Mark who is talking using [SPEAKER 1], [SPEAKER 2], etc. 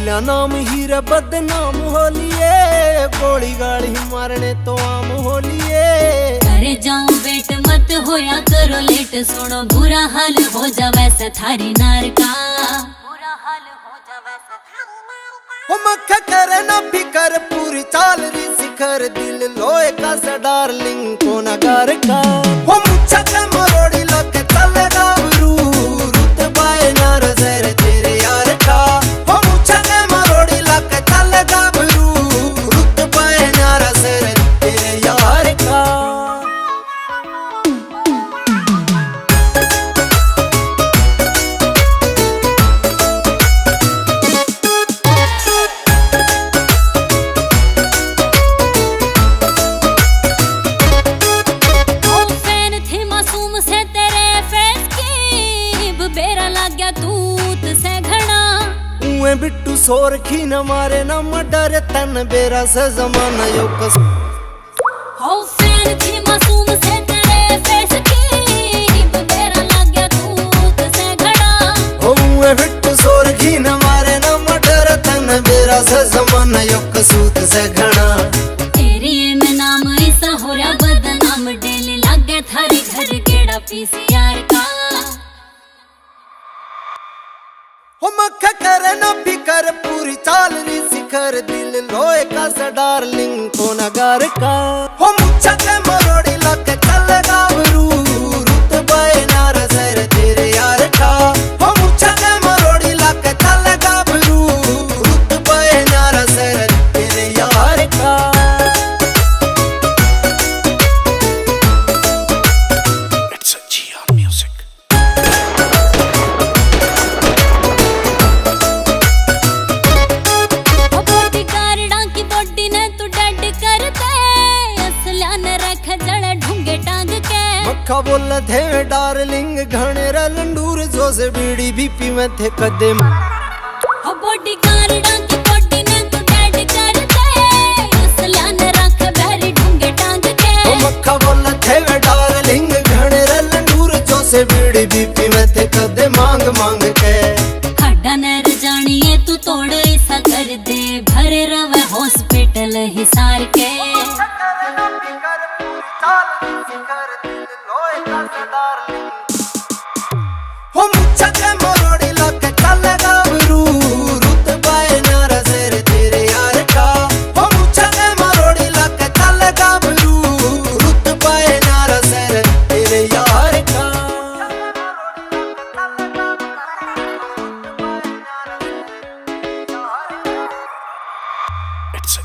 [SPEAKER 1] बिना नाम हीरे बदनाम हो लिए, गोली गाली मारने तो आम हो लिए।
[SPEAKER 2] करे जाऊं बेट मत होया करो लेट, सुनो बुरा हाल हो जावे से थारी नार का, बुरा हाल हो जावे से थारी नार का।
[SPEAKER 1] हो मक्खा करे ना फिकर पूरी चाल री शिखर, दिल लोहे का सा डार्लिंग को नगार का। हो मुच्छा के मरोड़ी लगे चलेगा बरू, रुतबाए नार जहर तेरे यार का। हो मुच्छा के मरोड़ी लगे चलेगा बरू, रुतबाए नार जहर तेरे यार का। बिट्टू सोर खी न मारे न मडर तन बेरा से जमाना यो कस।
[SPEAKER 2] हो फैन थी मासूम से तेरे फेस की, बेरा लग गया दूत से घड़ा।
[SPEAKER 1] हो बिट्टू सोर खी न मारे न मडर तन बेरा से जमाना यो कसूत से घड़ा।
[SPEAKER 2] तेरी में नाम ऐसा हो रहा बदनाम, डेली लग गया थारे घर केड़ा पीसीआर का।
[SPEAKER 1] हो मक्खा करे ना फिकर पूरी चाल री शिखर, दिल लोहे का सा डार्लिंग को नगार का। हो मुच्छा के मरोड़ी लगे चलेगा बरू, रुतबाए नार जहर तेरे यार का। हो मुच्छा के मरोड़ी लगे चलेगा बरू, रुतबाए नार जहर तेरे यार का। It's a GR music. मक्खा बोल थे डार्लिंग घने रलंडूर, जो से बीड़ी बीपी में थे कदम।
[SPEAKER 2] हो बॉडी गार्डा की बॉडी ने तू डेड कर दे, असलिया ने रख बैरी ढूंगे टांग के।
[SPEAKER 1] हो मक्खा बोल थे डार्लिंग घने रलंडूर, जो से बीड़ी बीपी में थे कदम मांग मांग के।
[SPEAKER 2] हड्डा नर जानिए तू तोड़ ऐसा कर दे, भरे रवे हॉस्पिटल हिसार के।
[SPEAKER 1] हो मुच्छा के मरोड़ी लगे चलेगा बरू, रुतबाए नार जहर तेरे यार का। हो मुच्छा के मरोड़ी लगे चलेगा बरू, रुतबाए नार जहर तेरे यार का। It's a